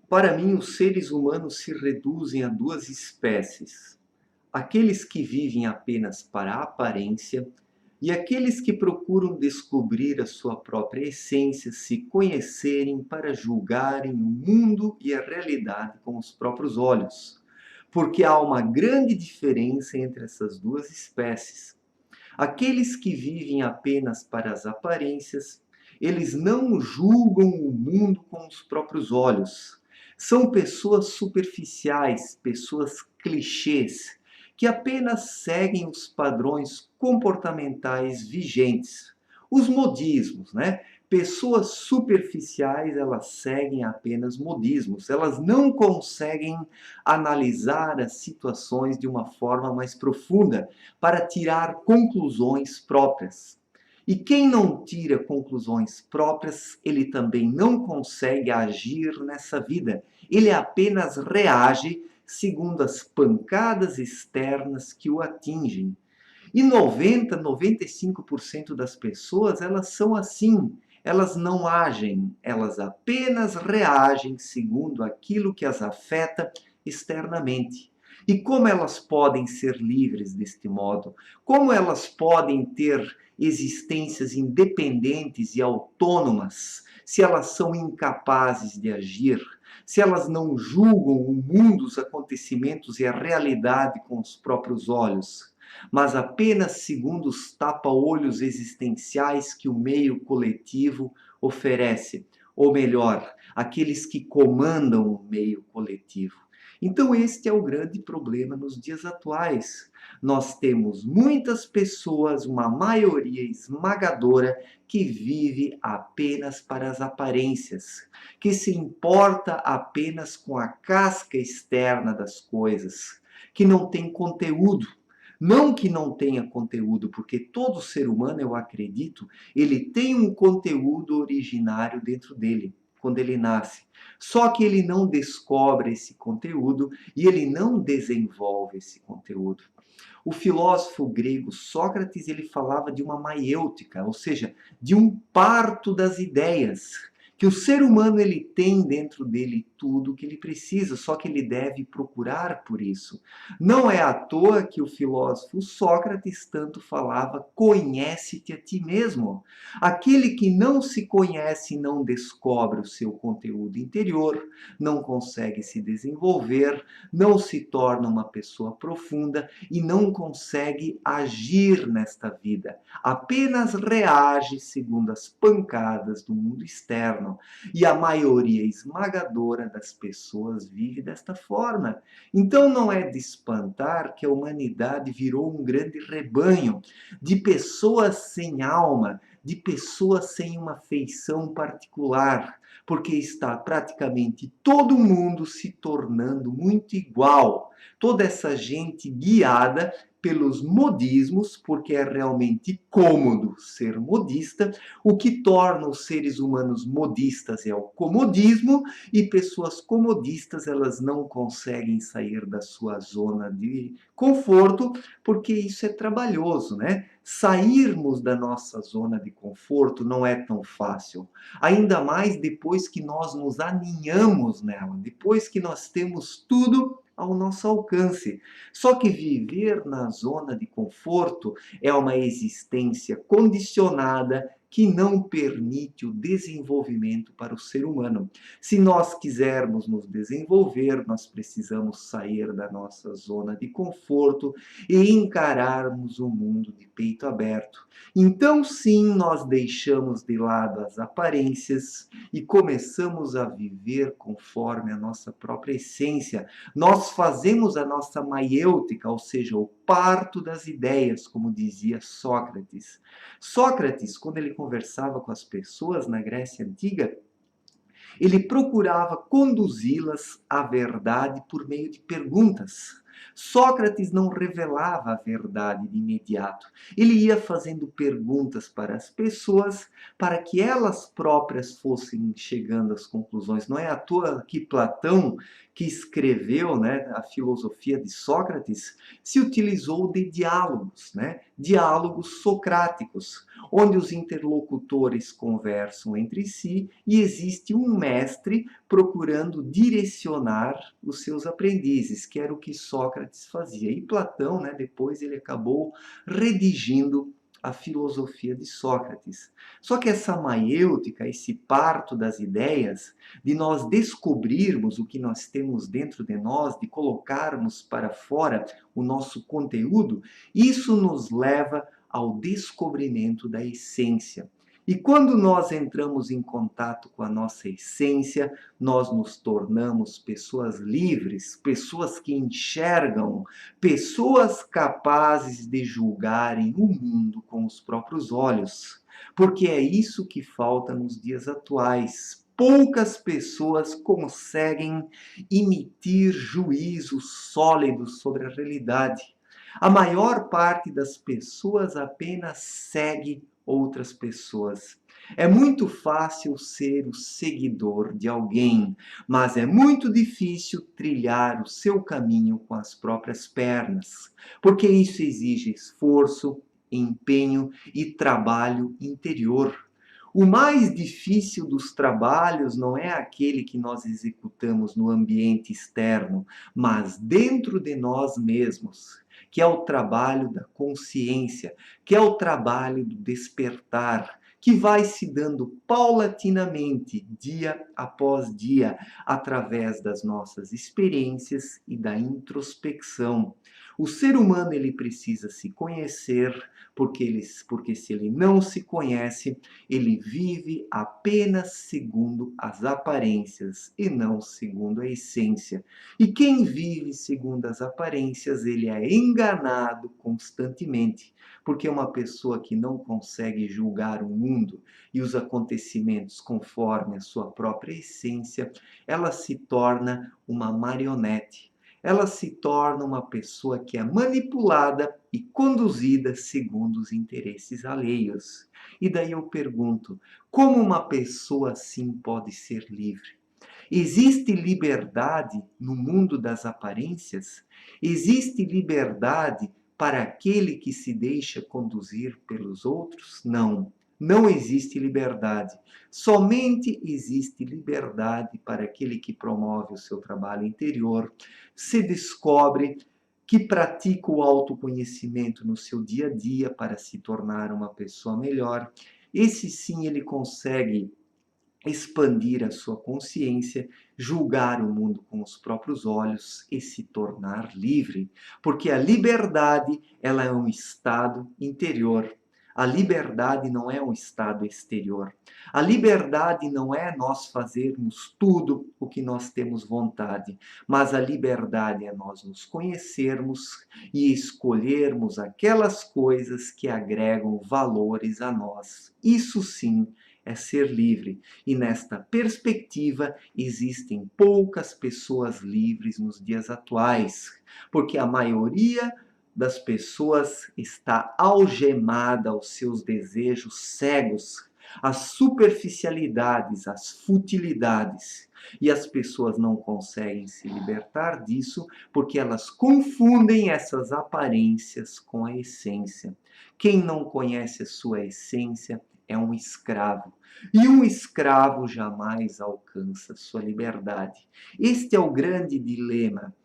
Para mim, os seres humanos se reduzem a duas espécies: aqueles que vivem apenas para a aparência e aqueles que procuram descobrir a sua própria essência, se conhecerem para julgarem o mundo e a realidade com os próprios olhos. Porque há uma grande diferença entre essas duas espécies. Aqueles que vivem apenas para as aparências, eles não julgam o mundo com os próprios olhos. São pessoas superficiais, pessoas clichês, que apenas seguem os padrões comportamentais vigentes, os modismos, né? Pessoas superficiais, elas seguem apenas modismos, elas não conseguem analisar as situações de uma forma mais profunda, para tirar conclusões próprias. E quem não tira conclusões próprias, ele também não consegue agir nessa vida. Ele apenas reage segundo as pancadas externas que o atingem. E 95% das pessoas, elas são assim. Elas não agem, elas apenas reagem segundo aquilo que as afeta externamente. E como elas podem ser livres deste modo? Como elas podem ter existências independentes e autônomas se elas são incapazes de agir? Se elas não julgam o mundo, os acontecimentos e a realidade com os próprios olhos, mas apenas segundo os tapa-olhos existenciais que o meio coletivo oferece, ou melhor, aqueles que comandam o meio coletivo. Então este é o grande problema nos dias atuais. Nós temos muitas pessoas, uma maioria esmagadora, que vive apenas para as aparências, que se importa apenas com a casca externa das coisas, que não tem conteúdo. Não que não tenha conteúdo, porque todo ser humano, eu acredito, ele tem um conteúdo originário dentro dele, quando ele nasce. Só que ele não descobre esse conteúdo e ele não desenvolve esse conteúdo. O filósofo grego Sócrates, ele falava de uma maiêutica, ou seja, de um parto das ideias, que o ser humano ele tem dentro dele tudo o que ele precisa, só que ele deve procurar por isso. Não é à toa que o filósofo Sócrates tanto falava: conhece-te a ti mesmo. Aquele que não se conhece e não descobre o seu conteúdo interior, não consegue se desenvolver, não se torna uma pessoa profunda e não consegue agir nesta vida. Apenas reage segundo as pancadas do mundo externo. E a maioria esmagadora das pessoas vive desta forma. Então não é de espantar que a humanidade virou um grande rebanho de pessoas sem alma, de pessoas sem uma feição particular, porque está praticamente todo mundo se tornando muito igual. Toda essa gente guiada pelos modismos, porque é realmente cômodo ser modista. O que torna os seres humanos modistas é o comodismo, e pessoas comodistas, elas não conseguem sair da sua zona de conforto, porque isso é trabalhoso, né? Sairmos da nossa zona de conforto não é tão fácil. Ainda mais depois que nós nos aninhamos nela, depois que nós temos tudo ao nosso alcance. Só que viver na zona de conforto é uma existência condicionada que não permite o desenvolvimento para o ser humano. Se nós quisermos nos desenvolver, nós precisamos sair da nossa zona de conforto e encararmos o mundo de peito aberto. Então, sim, nós deixamos de lado as aparências e começamos a viver conforme a nossa própria essência. Nós fazemos a nossa maiêutica, ou seja, o parto das ideias, como dizia Sócrates. Sócrates, quando ele conversava com as pessoas na Grécia Antiga, ele procurava conduzi-las à verdade por meio de perguntas. Sócrates não revelava a verdade de imediato. Ele ia fazendo perguntas para as pessoas para que elas próprias fossem chegando às conclusões. Não é à toa que Platão, que escreveu, né, a filosofia de Sócrates, se utilizou de diálogos, né, diálogos socráticos, onde os interlocutores conversam entre si e existe um mestre procurando direcionar os seus aprendizes, que era o que Sócrates fazia. E Platão, né, depois ele acabou redigindo a filosofia de Sócrates. Só que essa maiêutica, esse parto das ideias, de nós descobrirmos o que nós temos dentro de nós, de colocarmos para fora o nosso conteúdo, isso nos leva ao descobrimento da essência. E quando nós entramos em contato com a nossa essência, nós nos tornamos pessoas livres, pessoas que enxergam, pessoas capazes de julgarem o mundo com os próprios olhos. Porque é isso que falta nos dias atuais. Poucas pessoas conseguem emitir juízos sólidos sobre a realidade. A maior parte das pessoas apenas segue outras pessoas. É muito fácil ser o seguidor de alguém, mas é muito difícil trilhar o seu caminho com as próprias pernas, porque isso exige esforço, empenho e trabalho interior. O mais difícil dos trabalhos não é aquele que nós executamos no ambiente externo, mas dentro de nós mesmos, que é o trabalho da consciência, que é o trabalho do despertar, que vai se dando paulatinamente, dia após dia, através das nossas experiências e da introspecção. O ser humano ele precisa se conhecer, porque se ele não se conhece, ele vive apenas segundo as aparências e não segundo a essência. E quem vive segundo as aparências, ele é enganado constantemente, porque uma pessoa que não consegue julgar o mundo e os acontecimentos conforme a sua própria essência, ela se torna uma marionete. Ela se torna uma pessoa que é manipulada e conduzida segundo os interesses alheios. E daí eu pergunto, como uma pessoa assim pode ser livre? Existe liberdade no mundo das aparências? Existe liberdade para aquele que se deixa conduzir pelos outros? Não. Não existe liberdade. Somente existe liberdade para aquele que promove o seu trabalho interior, se descobre, que pratica o autoconhecimento no seu dia a dia para se tornar uma pessoa melhor. Esse sim ele consegue expandir a sua consciência, julgar o mundo com os próprios olhos e se tornar livre, porque a liberdade, ela é um estado interior. A liberdade não é um estado exterior. A liberdade não é nós fazermos tudo o que nós temos vontade, mas a liberdade é nós nos conhecermos e escolhermos aquelas coisas que agregam valores a nós. Isso sim é ser livre. E nesta perspectiva, existem poucas pessoas livres nos dias atuais, porque a maioria das pessoas está algemada aos seus desejos cegos, às superficialidades, às futilidades. E as pessoas não conseguem se libertar disso porque elas confundem essas aparências com a essência. Quem não conhece a sua essência é um escravo. E um escravo jamais alcança sua liberdade. Este é o grande dilema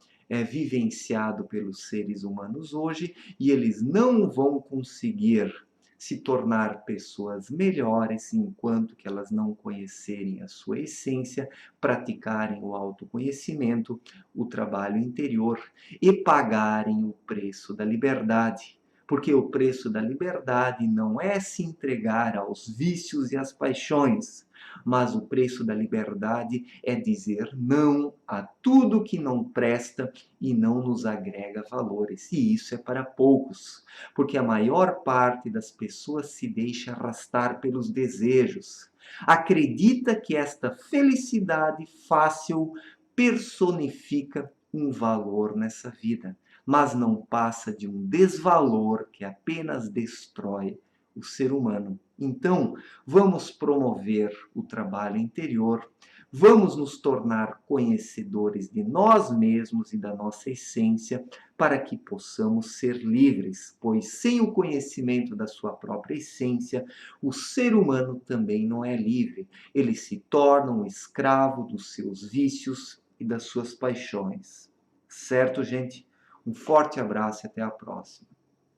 vivenciado pelos seres humanos hoje, e eles não vão conseguir se tornar pessoas melhores enquanto que elas não conhecerem a sua essência, praticarem o autoconhecimento, o trabalho interior e pagarem o preço da liberdade. Porque o preço da liberdade não é se entregar aos vícios e às paixões, mas o preço da liberdade é dizer não a tudo que não presta e não nos agrega valores. E isso é para poucos, porque a maior parte das pessoas se deixa arrastar pelos desejos. Acredita que esta felicidade fácil personifica um valor nessa vida. mas não passa de um desvalor que apenas destrói o ser humano. Então, vamos promover o trabalho interior, vamos nos tornar conhecedores de nós mesmos e da nossa essência, para que possamos ser livres, pois sem o conhecimento da sua própria essência, o ser humano também não é livre. Ele se torna um escravo dos seus vícios e das suas paixões. Certo, gente? Um forte abraço e até a próxima.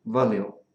Valeu!